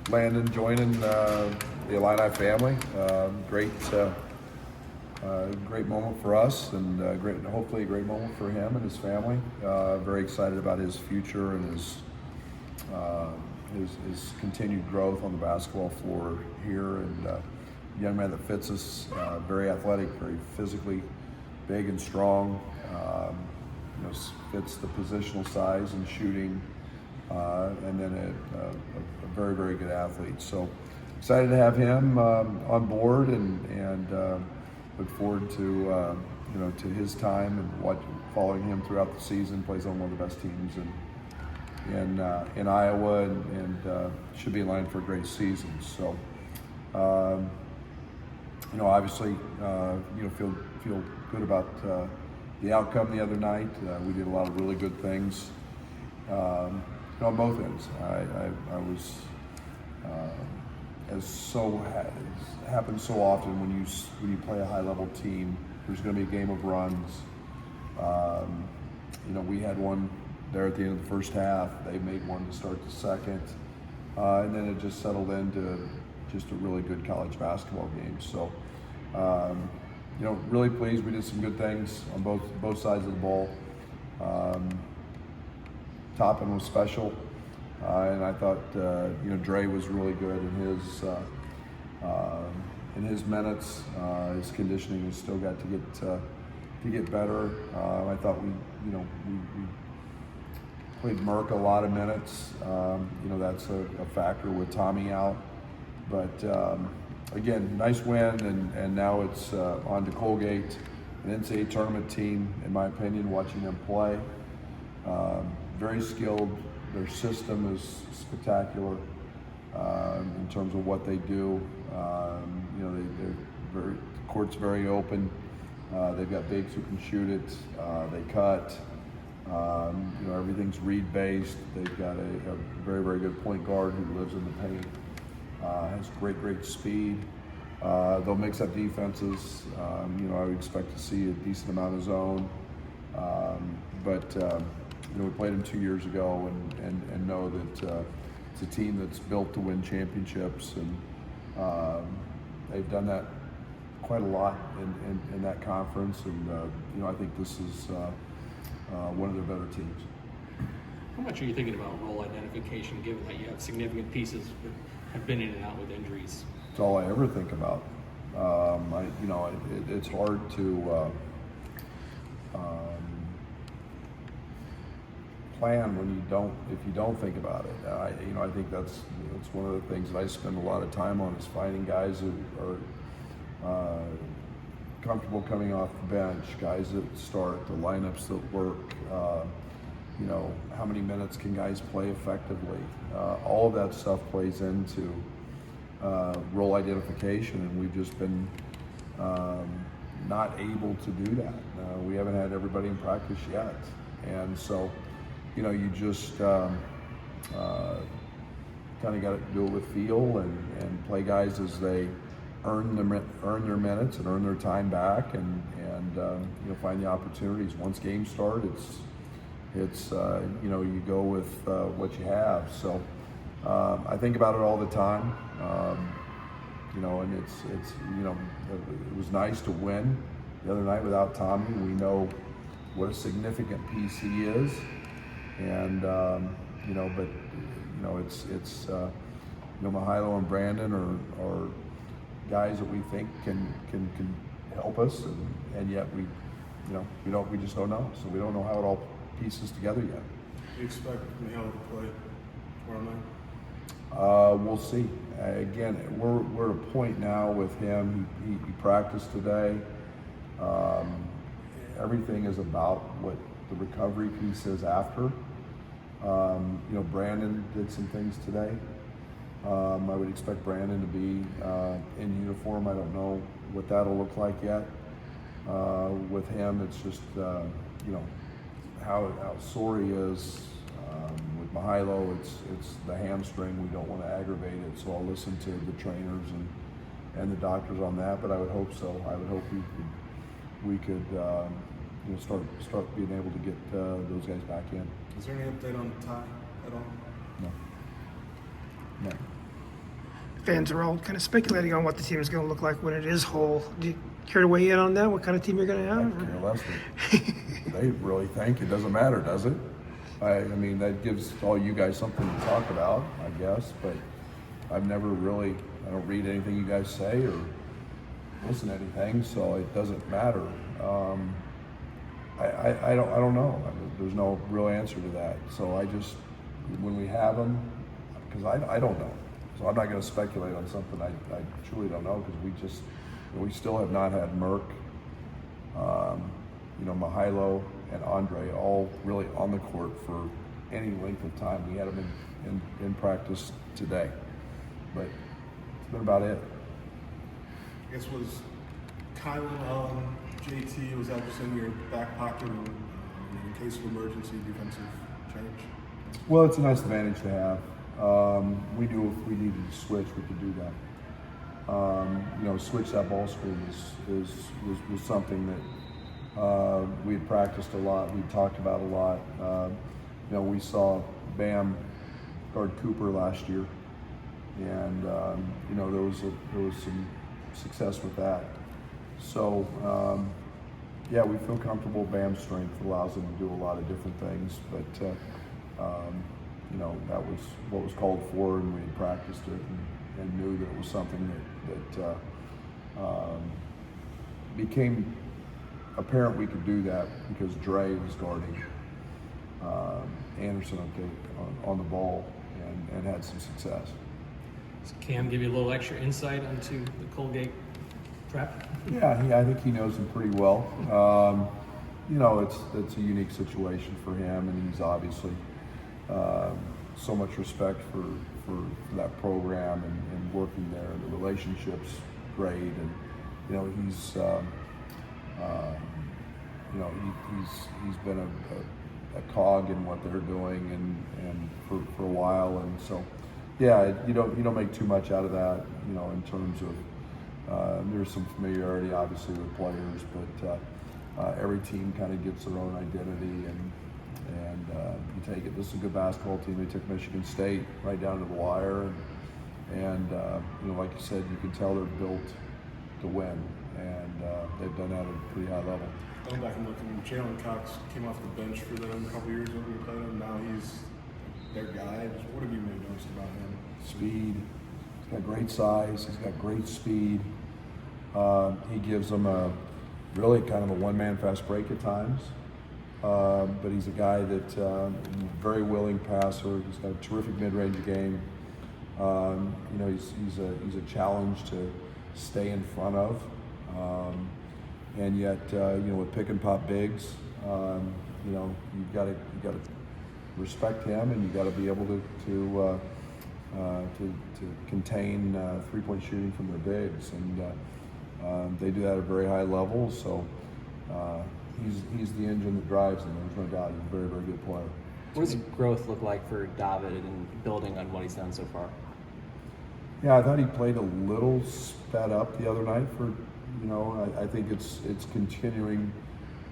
Landon joining the Illini family. Great moment for us, and hopefully a great moment for him and his family. Very excited about his future and his continued growth on the basketball floor here, and young man that fits us, very athletic, very physically big and strong, fits the positional size and shooting, and then a very, very good athlete. So excited to have him on board, and look forward to to his time and following him throughout the season. Plays on one of the best teams in Iowa, and should be in line for a great season. So obviously feel good about the outcome the other night. We did a lot of really good things on both ends. I was as happens so often when you play a high level team. There's going to be a game of runs. We had one there at the end of the first half. They made one to start the second, and then it just settled into just a really good college basketball game. So, really pleased. We did some good things on both sides of the ball. Toppin was special, and I thought Dre was really good in his minutes. His conditioning has still got to get better. I thought we played Merck a lot of minutes. That's a factor with Tommy out. But again, nice win, and now it's on to Colgate, an NCAA tournament team, in my opinion, watching them play. Very skilled. Their system is spectacular in terms of what they do. The court's very open. They've got bigs who can shoot it. They cut. Everything's read-based. They've got a very, very good point guard who lives in the paint. Has great speed. They'll mix up defenses. I would expect to see a decent amount of zone. But we played them 2 years ago, and know that it's a team that's built to win championships, and they've done that quite a lot in that conference. And I think this is one of their better teams. How much are you thinking about role identification, given that you have significant pieces that have been in and out with injuries? It's all I ever think about. It's hard to plan if you don't think about it. I think that's one of the things that I spend a lot of time on, is finding guys who are comfortable coming off the bench, guys that start, the lineups that work. How many minutes can guys play effectively? All of that stuff plays into role identification, and we've just been not able to do that. We haven't had everybody in practice yet, and so you just kind of got to do it with feel and play guys as they earn their minutes and earn their time back, and find the opportunities. Once games start, it's you go with what you have. So I think about it all the time, and it was nice to win the other night without Tommy. We know what a significant piece he is, and it's Mihajlo and Brandon are guys that we think can help us, and yet we just don't know. So we don't know how it all pieces together yet. Do you expect Mihajlo to play tomorrow night? We'll see. Again, we're at a point now with him. He practiced today. Everything is about what the recovery piece is after. Brandon did some things today. I would expect Brandon to be in uniform. I don't know what that'll look like yet. With him, it's just how sore he is. With Mihajlo, it's the hamstring. We don't want to aggravate it, so I'll listen to the trainers and the doctors on that. But I would hope so. I would hope we could start being able to get those guys back in. Is there any update on Ty at all? No. fans are all kind of speculating on what the team is going to look like when it is whole. Do you care to weigh in on that? What kind of team you're going to I have? care less what they really think. It doesn't matter, does it? I mean, that gives all you guys something to talk about, I guess, but I've never really, I don't read anything you guys say or listen to anything, so it doesn't matter. I don't know. I mean, there's no real answer to that. So I just, when we have them, because I don't know. So I'm not going to speculate on something I truly don't know, because we still have not had Merck, Mihailo and Andre all really on the court for any length of time. We had them in practice today, but it's been about it. I guess was Kylan JT, was that just in your back pocket in case of emergency defensive change? Well, it's a nice advantage to have. We knew if we needed to switch, we could do that. Switch that ball screen was something that we had practiced a lot. We talked about a lot. We saw Bam guard Cooper last year, and there was some success with that. So we feel comfortable. Bam's strength allows him to do a lot of different things, but that was what was called for, and we had practiced it and knew that it was something that became apparent we could do that because Dre was guarding Anderson on the ball and had some success. Does Cam give you a little extra insight into the Colgate prep? Yeah, I think he knows him pretty well. It's a unique situation for him, and he's obviously so much respect for that program and working there, and the relationship's great, and he's he's been a cog in what they're doing and for a while, and so you don't make too much out of that, in terms of there's some familiarity obviously with players, but every team kind of gets their own identity, and you take it. This is a good basketball team. They took Michigan State right down to the wire, and like you said, you can tell they're built to win, and they've done that at a pretty high level. Going back and looking, Jaylen Cox came off the bench for them a couple years ago. We played him. Now he's their guy. What have you really noticed about him? Speed. He's got great size. He's got great speed. He gives them a really kind of a one-man fast break at times. But he's a guy that very willing passer. He's got a terrific mid-range game. He's a challenge to stay in front of, and yet with pick and pop bigs, you've got to respect him, and you got to be able to contain three-point shooting from their bigs, and they do that at a very high level. So. He's the engine that drives him. There's no doubt. He's a very, very good player. What does growth look like for David and building on what he's done so far? Yeah, I thought he played a little sped up the other night. I think it's continuing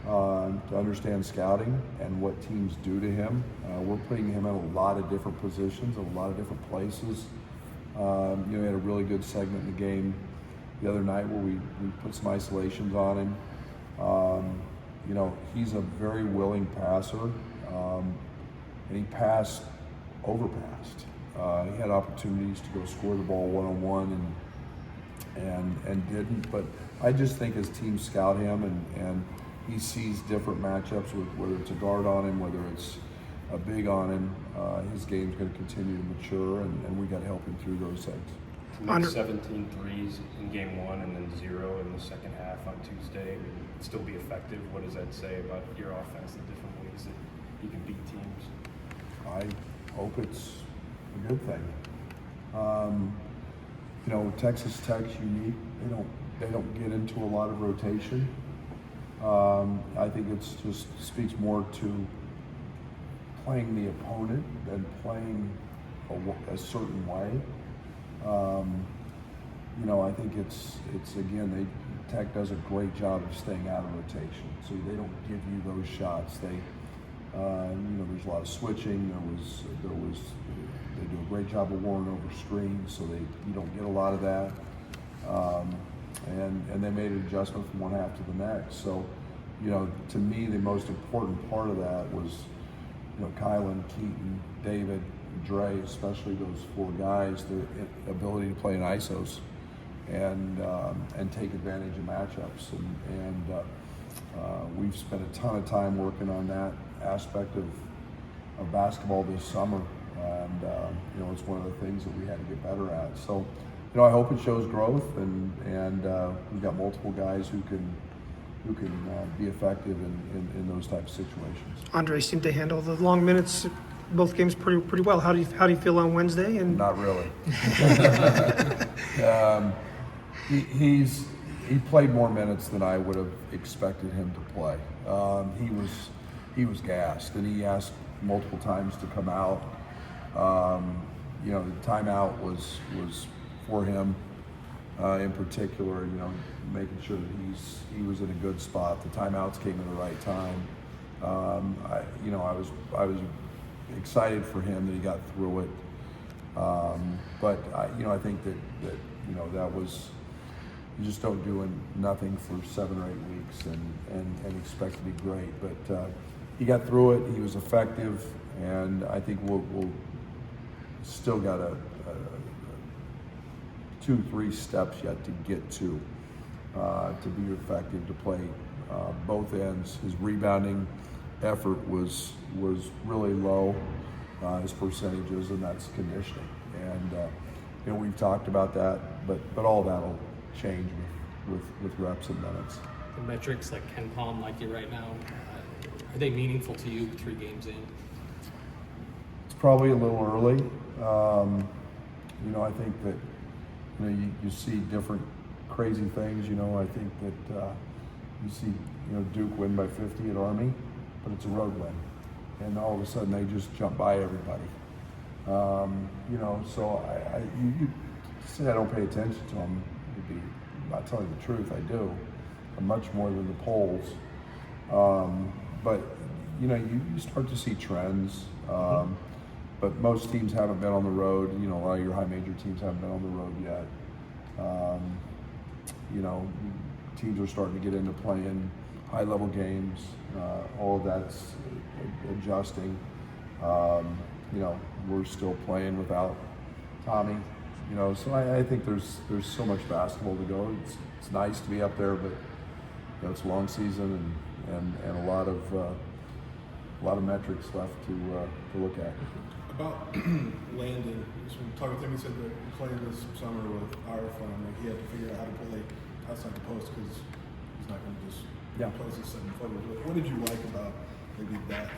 to understand scouting and what teams do to him. We're putting him in a lot of different positions, a lot of different places. He had a really good segment in the game the other night where we put some isolations on him. He's a very willing passer, and he overpassed. He had opportunities to go score the ball one-on-one and didn't. But I just think as teams scout him and he sees different matchups, whether it's a guard on him, whether it's a big on him, his game's going to continue to mature, and we got to help him through those things. Make 17 threes in game one and then 0 in the second half on Tuesday and still be effective. What does that say about your offense, the different ways that you can beat teams? I hope it's a good thing. Texas Tech's unique. They don't get into a lot of rotation. I think it's just speaks more to playing the opponent than playing a certain way. I think it's again, Tech does a great job of staying out of rotation, so they don't give you those shots. There's a lot of switching. There was do a great job of warring over screens, so you don't get a lot of that. And they made an adjustment from one half to the next. So, to me, the most important part of that was, Kylan, Keaton, David, Dre, especially those four guys, their ability to play in ISOs and take advantage of matchups. And we've spent a ton of time working on that aspect of basketball this summer. And, it's one of the things that we had to get better at. So, I hope it shows growth, and we've got multiple guys who can be effective in those types of situations. Andre seemed to handle the long minutes both games pretty well. How do you feel on Wednesday? And not really. He played more minutes than I would have expected him to play. He was gassed, and he asked multiple times to come out. The timeout was for him in particular. Making sure that he was in a good spot. The timeouts came at the right time. I was excited for him that he got through it. But I think that was, you just don't do nothing for 7 or 8 weeks and expect to be great. But he got through it. He was effective, and I think we'll still got a 2-3 steps yet to get to be effective, to play both ends. His rebounding effort was really low, his percentages, and that's conditioning. And we've talked about that, but all that'll change with reps and minutes. The metrics that Ken Palm like you right now, are they meaningful to you 3 games in? It's probably a little early. I think that you see different crazy things. I think that you see Duke win by 50 at Army, but it's a road win, and all of a sudden they just jump by everybody. So you say I don't pay attention to them. It'd be not telling the truth. I do, much more than the polls. But you start to see trends. But most teams haven't been on the road. A lot of your high major teams haven't been on the road yet. Teams are starting to get into playing high level games. All of that's adjusting. We're still playing without Tommy. So I think there's so much basketball to go. It's nice to be up there, but it's a long season and a lot of metrics left to look at. About Landon, talking with him, he said that he played this summer with our firm. He had to figure out how to play outside the post because he's not going to just post his 7-footers. What did you like about maybe that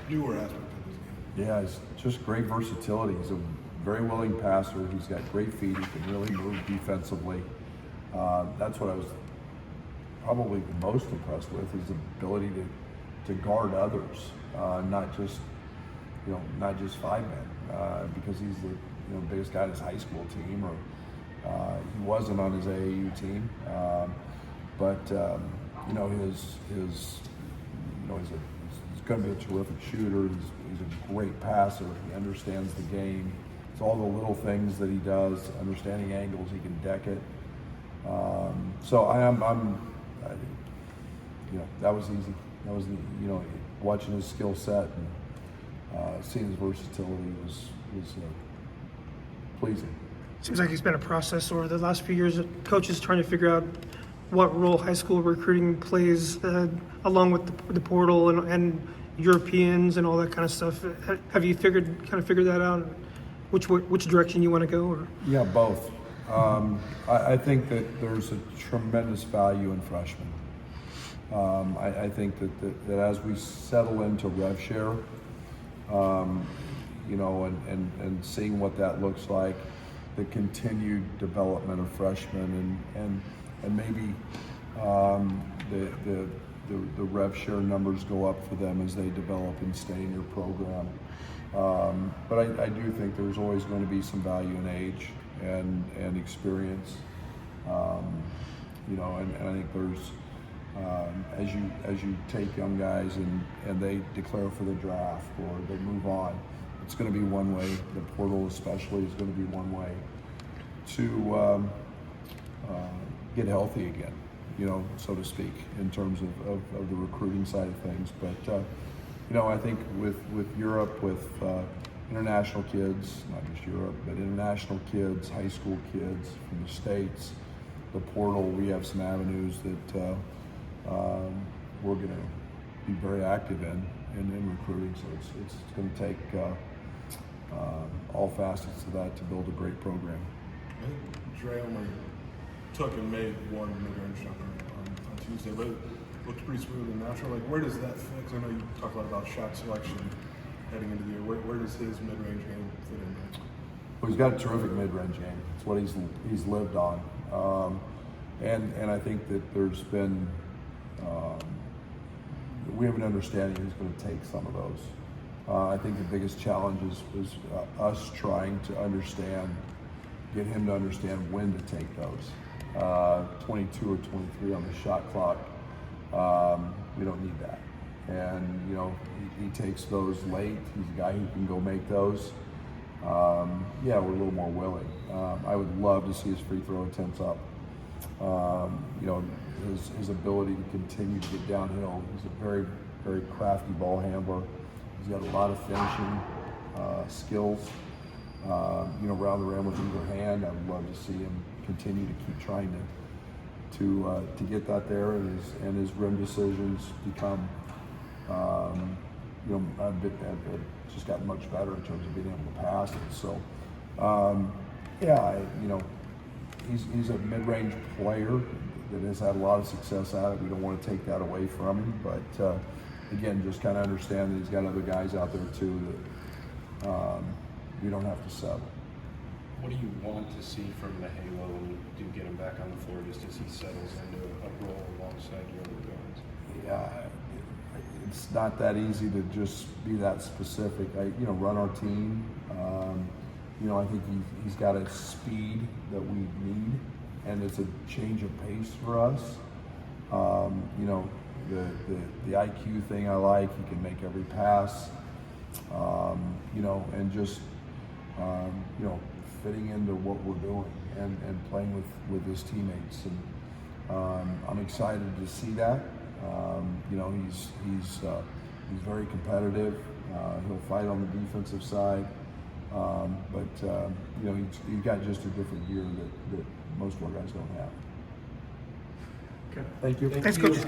newer aspect of his game? Yeah, it's just great versatility. He's a very willing passer. He's got great feet. He can really move defensively. That's what I was probably the most impressed with, his ability to guard others, not just 5 men, because he's the biggest guy in his high school team, or he wasn't on his AAU team, but he's going to be a terrific shooter. He's a great passer. He understands the game. It's all the little things that he does, understanding angles. He can deck it. So that was easy. That was watching his skill set and seeing his versatility was pleasing. Seems like it's been a process over the last few years. Coaches trying to figure out what role high school recruiting plays, along with the portal and Europeans and all that kind of stuff. Have you figured that out? Which direction you want to go? Or? Yeah, both. I think that there's a tremendous value in freshmen. I think that as we settle into rev share, and seeing what that looks like, the continued development of freshmen, and maybe the rev share numbers go up for them as they develop and stay in your program. But I do think there's always going to be some value in age and experience. And I think there's as you take young guys and they declare for the draft or they move on, it's going to be one way. The portal especially is going to be one way to get healthy again, so to speak, in terms of the recruiting side of things. But I think with Europe, with international kids, not just Europe, but international kids, high school kids from the States, the portal, we have some avenues that we're going to be very active in recruiting. So it's going to take all facets of that to build a great program. I think Dre only took and made one mid-range jumper on Tuesday, but it looked pretty smooth and natural. Like, where does that fit? 'Cause I know you talk a lot about shot selection heading into the year. Where does his mid-range game fit in there? Well, he's got a terrific mid-range game. It's what he's lived on, and I think that there's been we have an understanding he's going to take some of those. I think the biggest challenge is us trying to get him to understand when to take those. 22 or 23 on the shot clock, we don't need that. And he takes those late. He's a guy who can go make those. We're a little more willing. I would love to see his free throw attempts up. His ability to continue to get downhill. He's a very, very crafty ball handler. He's got a lot of finishing skills. Around the rim with either hand. I would love to see him continue to keep trying to get that there, and his rim decisions become, just gotten much better in terms of being able to pass it. So, he's a mid-range player that has had a lot of success at it. We don't want to take that away from him, but again, just kind of understand that he's got other guys out there too that we don't have to settle. What do you want to see from the halo when you do get him back on the floor, just as he settles into a role alongside your other guys? Yeah, it's not that easy to just be that specific. Run our team. I think he's got a speed that we need, and it's a change of pace for us. The IQ thing I like. He can make every pass. And just fitting into what we're doing and playing with his teammates. And I'm excited to see that. He's very competitive. He'll fight on the defensive side. But he's got just a different gear that most of our guys don't have. Okay. Thank you. Thanks, Coach.